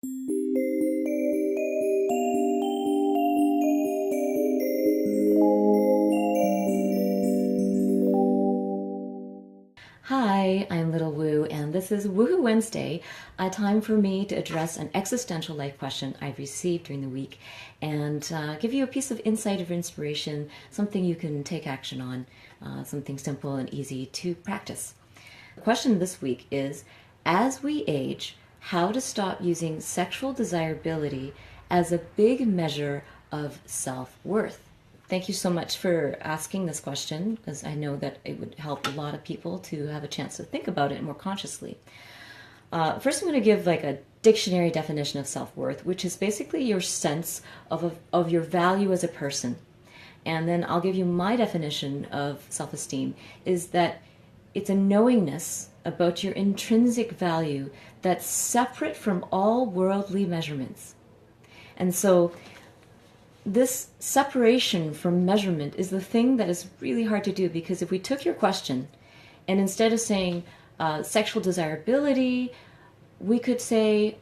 Hi, I'm Little Woo, and this is Woohoo Wednesday, a time for me to address an existential life question I've received during the week and give you a piece of insight or inspiration, something you can take action on, something simple and easy to practice. The question this week is, as we age, how to stop using sexual desirability as a big measure of self-worth? Thank you so much for asking this question, because I know that it would help a lot of people to have a chance to think about it more consciously. First, I'm going to give like a dictionary definition of self-worth, which is basically your sense of your value as a person. And then I'll give you my definition of self-esteem, is that it's a knowingness about your intrinsic value that's separate from all worldly measurements. And so this separation from measurement is the thing that is really hard to do, because if we took your question and instead of saying sexual desirability, we could say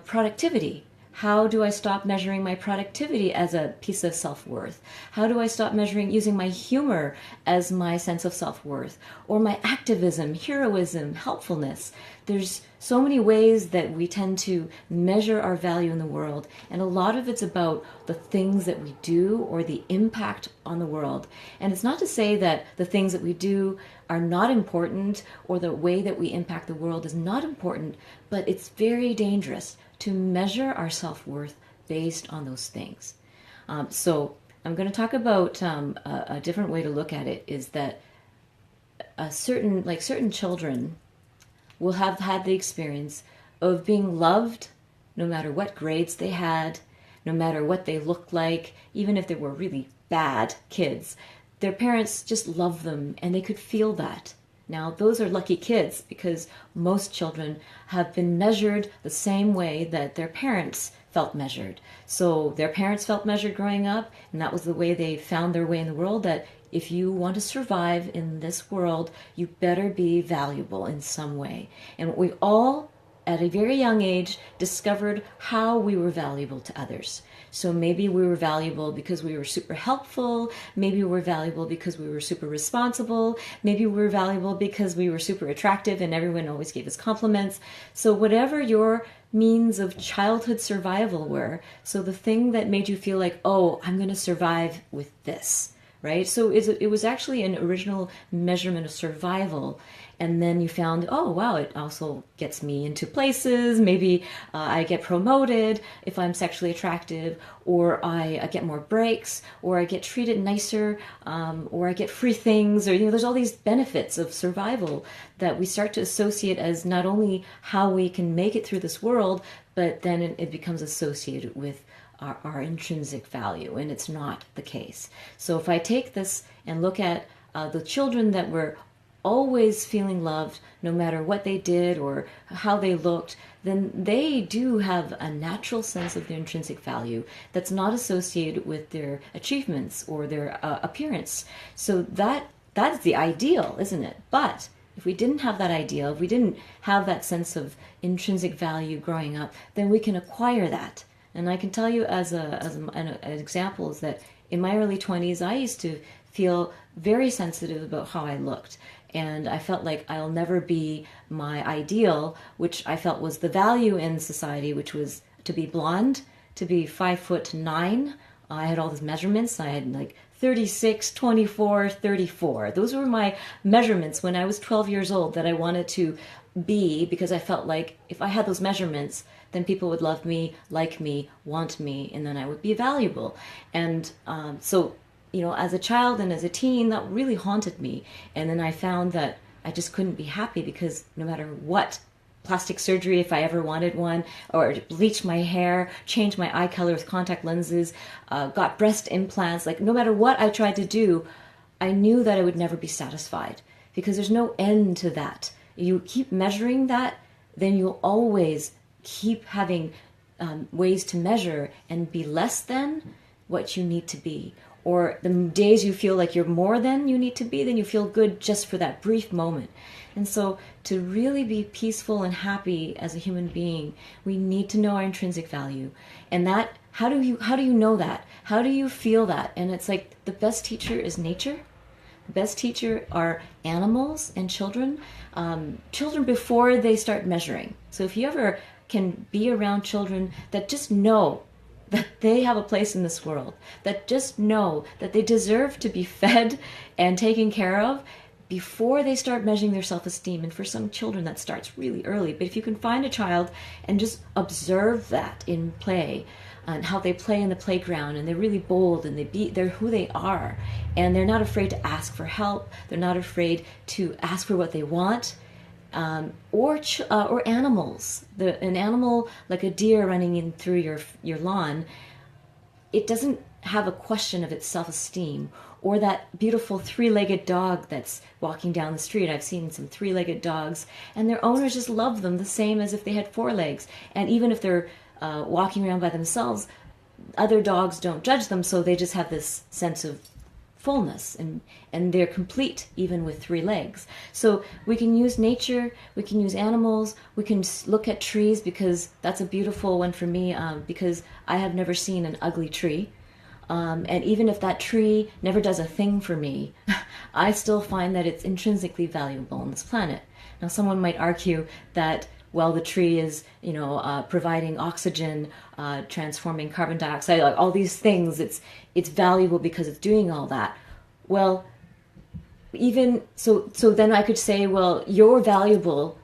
productivity. How do I stop measuring my productivity as a piece of self-worth? How do I stop using my humor as my sense of self-worth? Or my activism, heroism, helpfulness? There's so many ways that we tend to measure our value in the world, and a lot of it's about the things that we do or the impact on the world. And it's not to say that the things that we do are not important or the way that we impact the world is not important, but it's very dangerous to measure our self-worth based on those things. So I'm going to talk about a different way to look at it, is that certain children will have had the experience of being loved no matter what grades they had, no matter what they looked like, even if they were really bad kids. Their parents just loved them, and they could feel that. Now, those are lucky kids, because most children have been measured the same way that their parents felt measured. So their parents felt measured growing up, and that was the way they found their way in the world, that if you want to survive in this world, you better be valuable in some way. And we all, at a very young age, discovered how we were valuable to others. So maybe we were valuable because we were super helpful. Maybe we were valuable because we were super responsible. Maybe we were valuable because we were super attractive and everyone always gave us compliments. So whatever your means of childhood survival were, so the thing that made you feel like, oh, I'm going to survive with this, right? So it was actually an original measurement of survival. And then you found, oh, wow, it also gets me into places. Maybe I get promoted if I'm sexually attractive, or I get more breaks, or I get treated nicer, or I get free things, or, there's all these benefits of survival that we start to associate as not only how we can make it through this world, but then it becomes associated with our intrinsic value, and it's not the case. So if I take this and look at the children that were always feeling loved no matter what they did or how they looked, then they do have a natural sense of their intrinsic value that's not associated with their achievements or their appearance. So that's the ideal, isn't it? But if we didn't have that ideal, if we didn't have that sense of intrinsic value growing up, then we can acquire that. And I can tell you as an example is that in my early 20s, I used to feel very sensitive about how I looked. And I felt like I'll never be my ideal, which I felt was the value in society, which was to be blonde, to be 5'9". I had all these measurements. I had like 36, 24, 34. Those were my measurements when I was 12 years old that I wanted to be, because I felt like if I had those measurements, then people would love me, like me, want me, and then I would be valuable. And so as a child and as a teen, that really haunted me. And then I found that I just couldn't be happy, because no matter what, plastic surgery if I ever wanted one, or bleach my hair, change my eye color with contact lenses, got breast implants, like no matter what I tried to do, I knew that I would never be satisfied, because there's no end to that. You keep measuring that, then you'll always keep having ways to measure and be less than what you need to be, or the days you feel like you're more than you need to be, then you feel good just for that brief moment. And so to really be peaceful and happy as a human being, we need to know our intrinsic value. And that, how do you know that? How do you feel that? And it's like the best teacher is nature. The best teacher are animals and children. Children before they start measuring. So if you ever can be around children that just know that they have a place in this world, that just know that they deserve to be fed and taken care of before they start measuring their self-esteem. And for some children that starts really early. But if you can find a child and just observe that in play, and how they play in the playground, and they're really bold, and they're who they are, and they're not afraid to ask for help, they're not afraid to ask for what they want, or animals. An animal like a deer running in through your lawn, it doesn't have a question of its self-esteem. Or that beautiful three-legged dog that's walking down the street. I've seen some three-legged dogs, and their owners just love them the same as if they had four legs. And even if they're walking around by themselves, other dogs don't judge them, so they just have this sense of fullness, and they're complete even with three legs. So we can use nature, we can use animals, we can look at trees, because that's a beautiful one for me, because I have never seen an ugly tree. And even if that tree never does a thing for me, I still find that it's intrinsically valuable on this planet. Now, someone might argue that, well, the tree is, providing oxygen, transforming carbon dioxide, like all these things. It's valuable because it's doing all that. Well, even so then I could say, well, you're valuable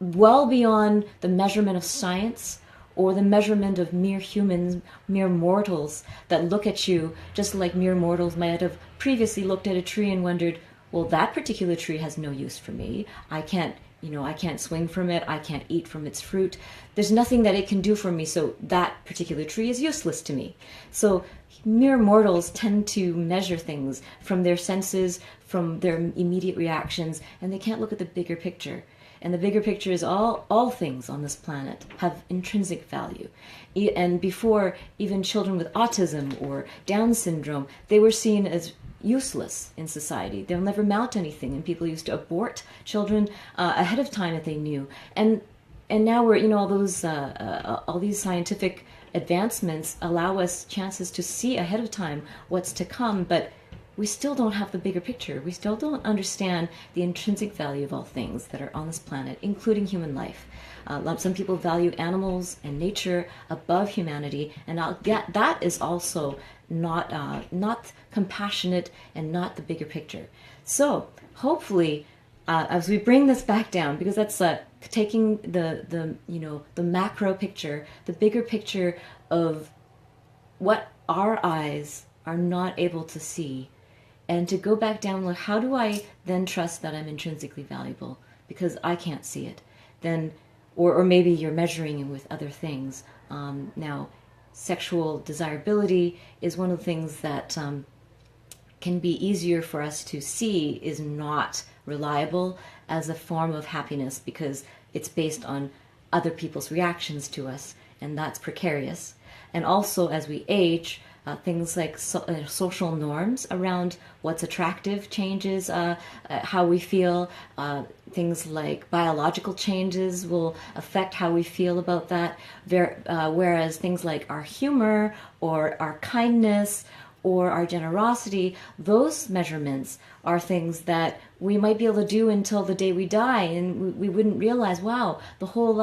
well beyond the measurement of science or the measurement of mere humans, mere mortals that look at you just like mere mortals might have previously looked at a tree and wondered, well, that particular tree has no use for me. I can't swing from it. I can't eat from its fruit. There's nothing that it can do for me, so that particular tree is useless to me. So mere mortals tend to measure things from their senses, from their immediate reactions, and they can't look at the bigger picture. And the bigger picture is all things on this planet have intrinsic value. And before, even children with autism or Down syndrome, they were seen as useless in society. They'll never mount anything, and people used to abort children ahead of time if they knew. And now we're, all these scientific advancements allow us chances to see ahead of time what's to come, but we still don't have the bigger picture. We still don't understand the intrinsic value of all things that are on this planet, including human life. Some people value animals and nature above humanity, and that is also not compassionate and not the bigger picture. So hopefully, as we bring this back down, because that's taking the macro picture, the bigger picture of what our eyes are not able to see, and to go back down, like, how do I then trust that I'm intrinsically valuable? Because I can't see it. Then, or maybe you're measuring it with other things. Now, sexual desirability is one of the things that can be easier for us to see is not reliable as a form of happiness, because it's based on other people's reactions to us, and that's precarious. And also, as we age, things like social norms around what's attractive changes how we feel. Things like biological changes will affect how we feel about that. Whereas things like our humor or our kindness or our generosity, those measurements are things that we might be able to do until the day we die, and we wouldn't realize, wow, my whole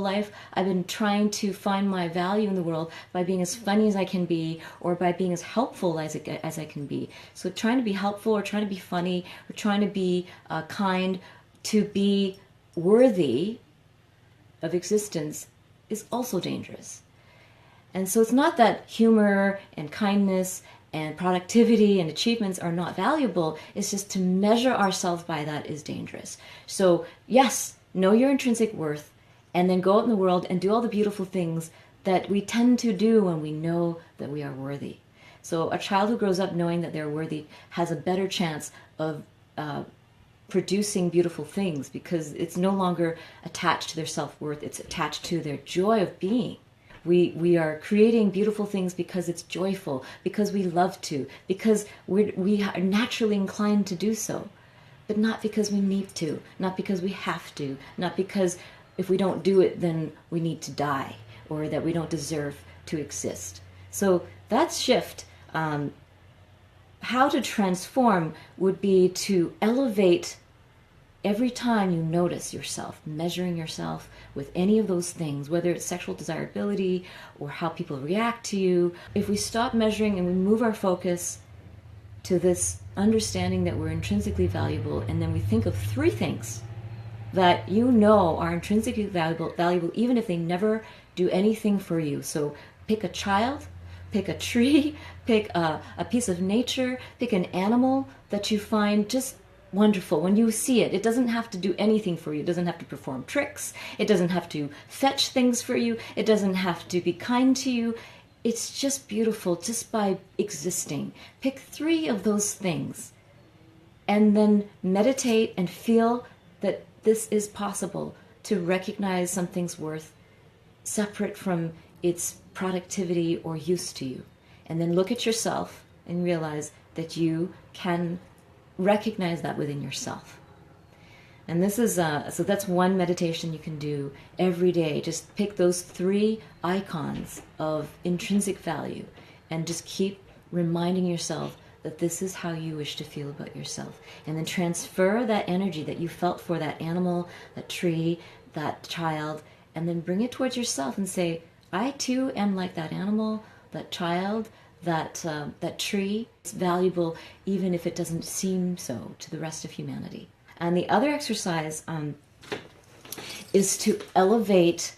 life, I've been trying to find my value in the world by being as funny as I can be, or by being as helpful as I can be. So trying to be helpful, or trying to be funny, or trying to be kind, to be worthy of existence is also dangerous. And so it's not that humor and kindness and productivity and achievements are not valuable. It's just to measure ourselves by that is dangerous. So yes, know your intrinsic worth, and then go out in the world and do all the beautiful things that we tend to do when we know that we are worthy. So a child who grows up knowing that they're worthy has a better chance of producing beautiful things, because it's no longer attached to their self-worth. It's attached to their joy of being. We are creating beautiful things because it's joyful, because we love to, because we are naturally inclined to do so, but not because we need to, not because we have to, not because if we don't do it, then we need to die, or that we don't deserve to exist. So that shift, how to transform would be to elevate every time you notice yourself, measuring yourself with any of those things, whether it's sexual desirability or how people react to you. If we stop measuring and we move our focus to this understanding that we're intrinsically valuable, and then we think of 3 things that you know are intrinsically valuable even if they never do anything for you. So pick a child, pick a tree, pick a piece of nature, pick an animal that you find just wonderful. When you see it, it doesn't have to do anything for you. It doesn't have to perform tricks. It doesn't have to fetch things for you. It doesn't have to be kind to you. It's just beautiful just by existing. Pick 3 of those things and then meditate and feel that this is possible, to recognize something's worth separate from its productivity or use to you. And then look at yourself and realize that you can recognize that within yourself. And this is so that's one meditation you can do every day. Just pick those 3 icons of intrinsic value and just keep reminding yourself that this is how you wish to feel about yourself. And then transfer that energy that you felt for that animal, that tree, that child, and then bring it towards yourself and say, I too am like that animal, that child, that tree. It's valuable even if it doesn't seem so to the rest of humanity. And the other exercise is to elevate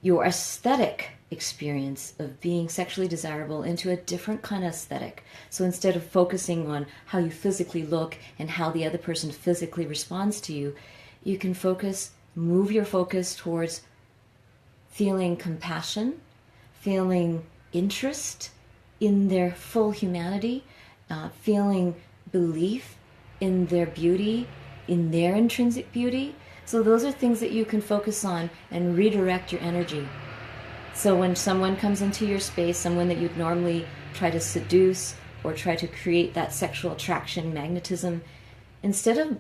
your aesthetic experience of being sexually desirable into a different kind of aesthetic. So instead of focusing on how you physically look and how the other person physically responds to you, you can move your focus towards feeling compassion, feeling interest in their full humanity, feeling belief in their beauty, in their intrinsic beauty. So those are things that you can focus on and redirect your energy. So when someone comes into your space, someone that you'd normally try to seduce or try to create that sexual attraction, magnetism, instead of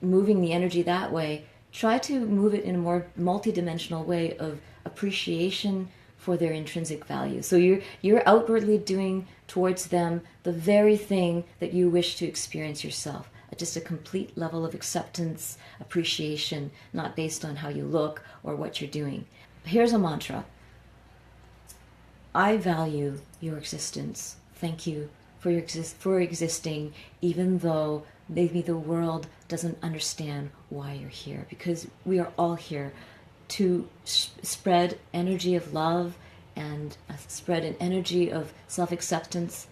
moving the energy that way, try to move it in a more multidimensional way of appreciation for their intrinsic value. So you're outwardly doing towards them the very thing that you wish to experience yourself. Just a complete level of acceptance, appreciation, not based on how you look or what you're doing. Here's a mantra. I value your existence. Thank you for existing, even though maybe the world doesn't understand why you're here, because we are all here to spread energy of love and spread an energy of self-acceptance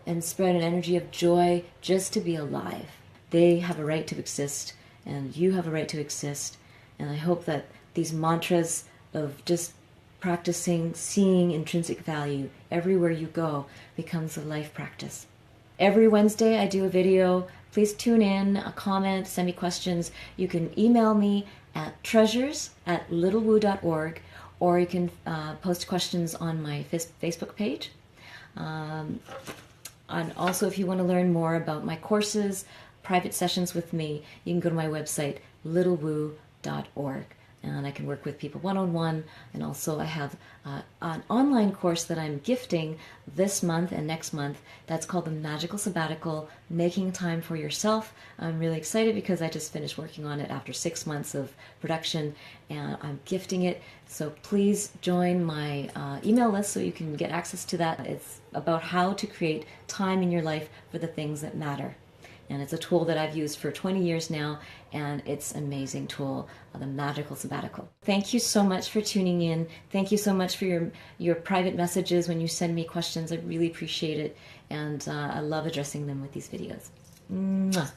and spread an energy of joy just to be alive. They have a right to exist, and you have a right to exist. And I hope that these mantras of just practicing seeing intrinsic value everywhere you go becomes a life practice. Every Wednesday I do a video. Please tune in, comment, send me questions. You can email me at treasures@littlewoo.org, or you can post questions on my Facebook page. And also, if you want to learn more about my courses, private sessions with me, you can go to my website, littlewoo.org. And I can work with people one-on-one. And also I have an online course that I'm gifting this month and next month. That's called the Magical Sabbatical, Making Time for Yourself. I'm really excited because I just finished working on it after 6 months of production, and I'm gifting it. So please join my email list so you can get access to that. It's about how to create time in your life for the things that matter. And it's a tool that I've used for 20 years now, and it's an amazing tool, the Magical Sabbatical. Thank you so much for tuning in. Thank you so much for your private messages when you send me questions. I really appreciate it, and I love addressing them with these videos. Mwah.